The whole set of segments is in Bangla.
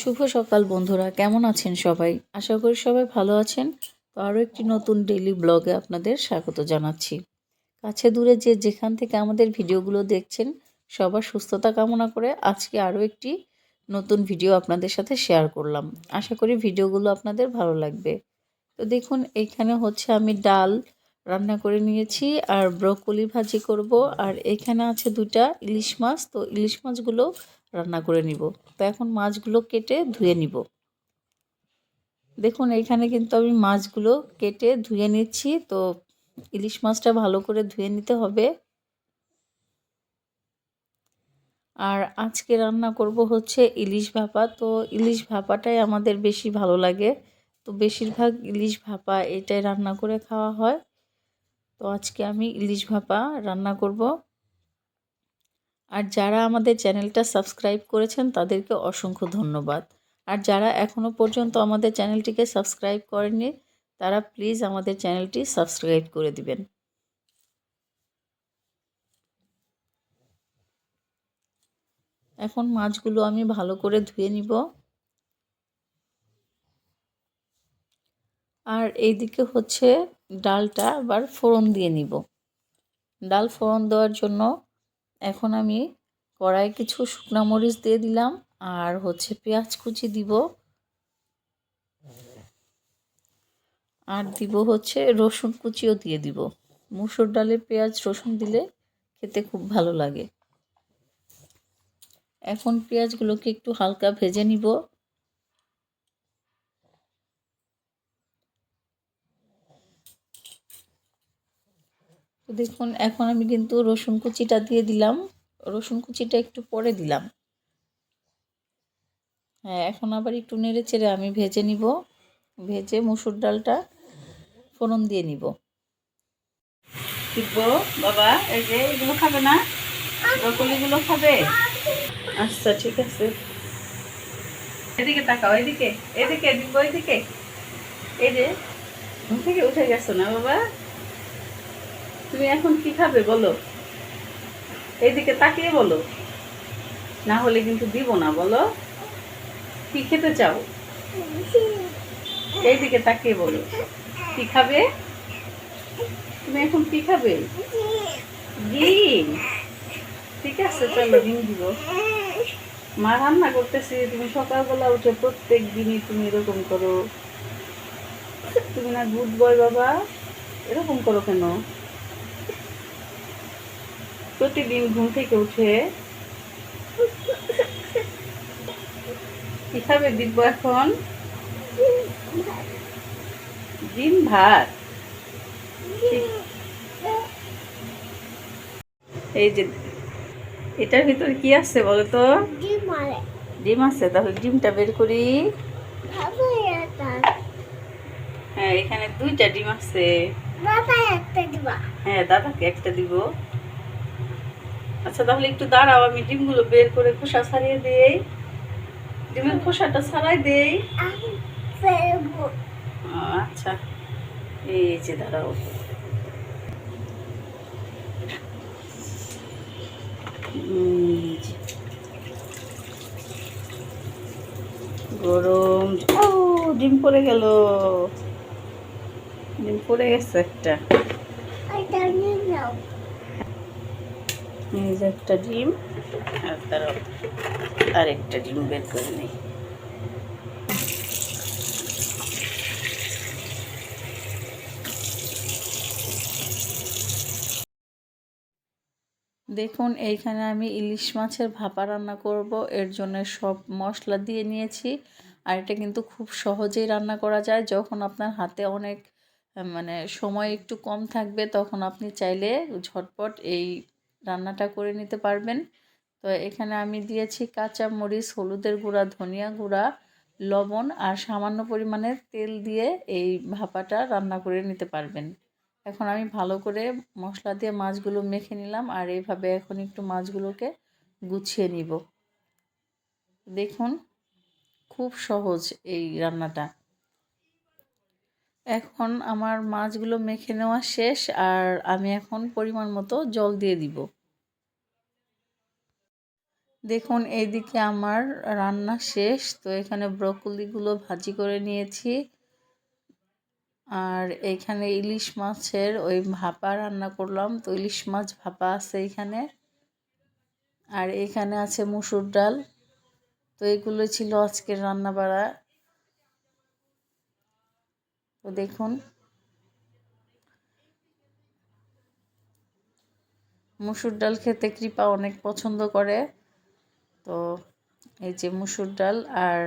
শুভ সকাল বন্ধুরা, কেমন আছেন সবাই? আশা করি সবাই ভালো আছেন। তো আরও একটি নতুন ডেইলি ব্লগে আপনাদের স্বাগত জানাচ্ছি। কাছে দূরে যে যেখান থেকে আমাদের ভিডিওগুলো দেখছেন, সবার সুস্থতা কামনা করে আজকে আরও একটি নতুন ভিডিও আপনাদের সাথে শেয়ার করলাম। আশা করি ভিডিওগুলো আপনাদের ভালো লাগবে। তো দেখুন, এইখানে হচ্ছে আমি ডাল রান্না করে নিয়েছি আর ব্রকলি ভাজি করব, আর এখানে আছে দুটা ইলিশ মাছ। তো ইলিশ মাছগুলো রান্না করে নিব। তো এখন মাছগুলো কেটে ধুয়ে নিব। দেখুন, এইখানে কিন্তু আমি মাছগুলো কেটে ধুয়ে নিচ্ছি। তো ইলিশ মাছটা ভালো করে ধুয়ে নিতে হবে। আর আজকে রান্না করব হচ্ছে ইলিশ ভাপা। তো ইলিশ ভাপাটাই আমাদের বেশি ভালো লাগে। তো বেশিরভাগ ইলিশ ভাপা এটাই রান্না করে খাওয়া হয়। তো আজকে আমি ইলিশ ভাপা রান্না করব। আর যারা আমাদের চ্যানেলটা সাবস্ক্রাইব করেছেন তাদেরকে অসংখ্য ধন্যবাদ। আর যারা এখনও পর্যন্ত আমাদের চ্যানেলটিকে সাবস্ক্রাইব করেননি, তারা প্লিজ আমাদের চ্যানেলটি সাবস্ক্রাইব করে দিবেন। এখন মাছগুলো আমি ভালো করে ধুয়ে নিব। আর এইদিকে হচ্ছে ডালটা আবার ফোড়ন দিয়ে নিব। ডাল ফোড়ন দেওয়ার জন্য এখন আমি কড়াই কিছু শুকনো মরিচ দিয়ে দিলাম, আর হচ্ছে পেঁয়াজ কুচি দিব, আর দিব হচ্ছে রসুন কুচিও দিয়ে দিব। মুসুর ডালে পেঁয়াজ রসুন দিলে খেতে খুব ভালো লাগে। এখন পেঁয়াজগুলোকে একটু হালকা ভেজে নিব। তো দেখুন, এখন আমি কিন্তু রসুন কুচিটা দিয়ে দিলাম। রসুন কুচিটা একটু পরে দিলাম। হ্যাঁ, এখন আবার একটু নেড়ে চেড়ে আমি ভেজে নিব। ভেজে মুসুর ডালটা ফোড়ন দিয়ে নিব। দেখবো বাবা, এই যে এগুলো খাবে না, ব্রকলিগুলো খাবে? আচ্ছা, ঠিক আছে। এদিকে তাকাও, এদিকে এদিকে দিব, এদিকে। এই যে ঘুম থেকে উঠে গেছো না বাবা? তুমি এখন কি খাবে বলো? এইদিকে তাকিয়ে বলো, না হলে কিন্তু দিব না। বলো কি খেতে চাও? এইদিকে তাকিয়ে বলো, কি খাবে? তুমি এখন কি খাবে? ডিম? ঠিক আছে, চলো ডিম দিব। মা রান্না করতেছি, তুমি সকালবেলা উঠে প্রত্যেক দিনই তুমি এরকম করো। তুমি না গুড বয় বাবা, এরকম করো কেন? প্রতিদিন ঘুম থেকে উঠে কি খাবে দিব এখন? ডিম ভাত? এই যে এটার ভিতরে কি আছে বলো তো? ডিম আছে, তাহলে ডিমটা বের করি। হ্যাঁ, এখানে দুইটা ডিম আছে। হ্যাঁ, দাদাকে একটা দিব। আচ্ছা, তাহলে একটু দাঁড়াও, আমি ডিমগুলো বের করে খোসা ছাড়িয়ে দেই। ডিমের খোসাটা ছাড়াই দেই। আচ্ছা, এই যে দাঁড়াও। গরম। ও, ডিম পড়ে গেল। ডিম পড়ে গেছে একটা। এই যে একটা ডিম, আর তারও আরেকটা ডিম বের করে নেই। দেখুন, এইখানে আমি ইলিশ মাছের ভাপা রান্না করব। এর জন্য সব মশলা দিয়ে নিয়েছি। আর এটা কিন্তু খুব সহজেই রান্না করা যায়। যখন আপনার হাতে অনেক মানে সময় একটু কম থাকবে, তখন আপনি চাইলে ঝটপট এই রান্নাটা করে নিতে পারবেন। তো এখানে আমি দিয়েছি কাঁচা মরিচ, হলুদের গুঁড়া, ধনিয়া গুঁড়া, লবণ আর সামান্য পরিমাণে তেল দিয়ে এই ভাপাটা রান্না করে নিতে পারবেন। এখন আমি ভালো করে মশলা দিয়ে মাছগুলো মেখে নিলাম, আর এইভাবে এখন একটু মাছগুলোকে গুছিয়ে নিব। দেখুন, খুব সহজ এই রান্নাটা। এখন আমার মাছগুলো মেখে নেওয়া শেষ, আর আমি এখন পরিমাণ মতো জল দিয়ে দিব। দেখুন এইদিকে আমার রান্না শেষ। তো এখানে ব্রকলিগুলো ভাজি করে নিয়েছি, আর এইখানে ইলিশ মাছের ওই ভাপা রান্না করলাম। তো ইলিশ মাছ ভাপা আছে এইখানে, আর এখানে আছে মসুর ডাল। তো এগুলো ছিল আজকের রান্না বাড়া। তো দেখুন মসুর ডাল খেতে কৃপা অনেক পছন্দ করে। তো এই যে মসুর ডাল আর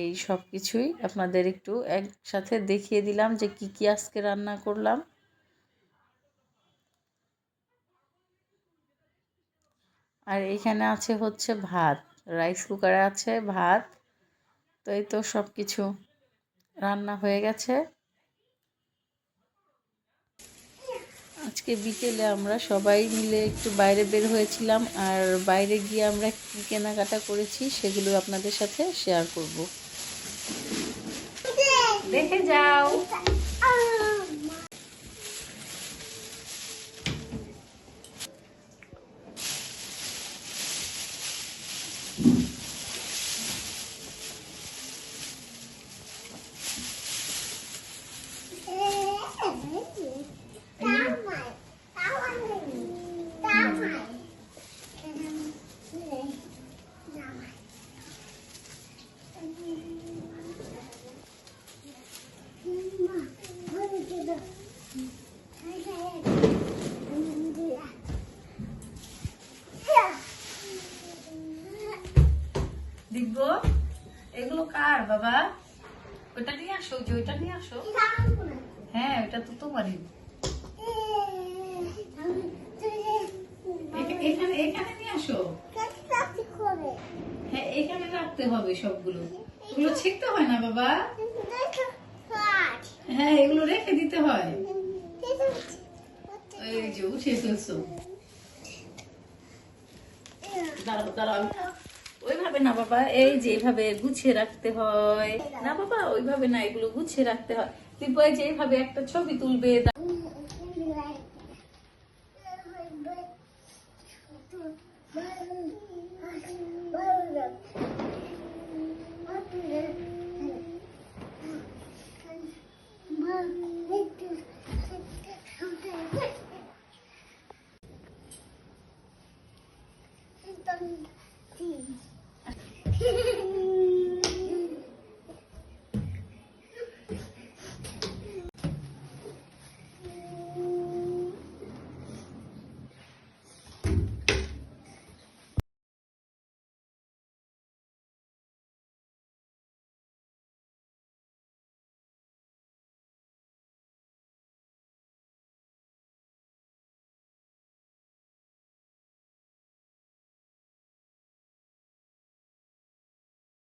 এই সব কিছুই আপনাদের একটু একসাথে দেখিয়ে দিলাম যে কি কি আজকে রান্না করলাম। আর এইখানে আছে হচ্ছে ভাত, রাইস কুকারে আছে ভাত। তো এই তো সব কিছু রান্না হয়ে গেছে। আজকে বিকেলে আমরা সবাই মিলে একটু বাইরে বের হয়েছিলাম, আর বাইরে গিয়ে আমরা কী কেনাকাটা করেছি সেগুলো আপনাদের সাথে শেয়ার করব। দেখে যাও। দিব্য, এগুলো কার বাবা? ওটা নিয়ে আসো, যে ওইটা নিয়ে আসো। হ্যাঁ ওটা তো তোমারই। এখানে এখানে নিয়ে আসো। হ্যাঁ এখানে রাখতে হবে সবগুলো, এগুলো ছিঁড়তে হয় না বাবা। হ্যাঁ এগুলো রেখে দিতে হয়। এই যে উঠে ফেলছো। দাঁড়াও দাঁড়াও, ওইভাবে না বাবা, এই যে এইভাবে গুছিয়ে রাখতে হয় না বাবা, ওইভাবে না, এগুলো গুছিয়ে রাখতে হয়। তুই যে এইভাবে একটা ছবি তুলবে।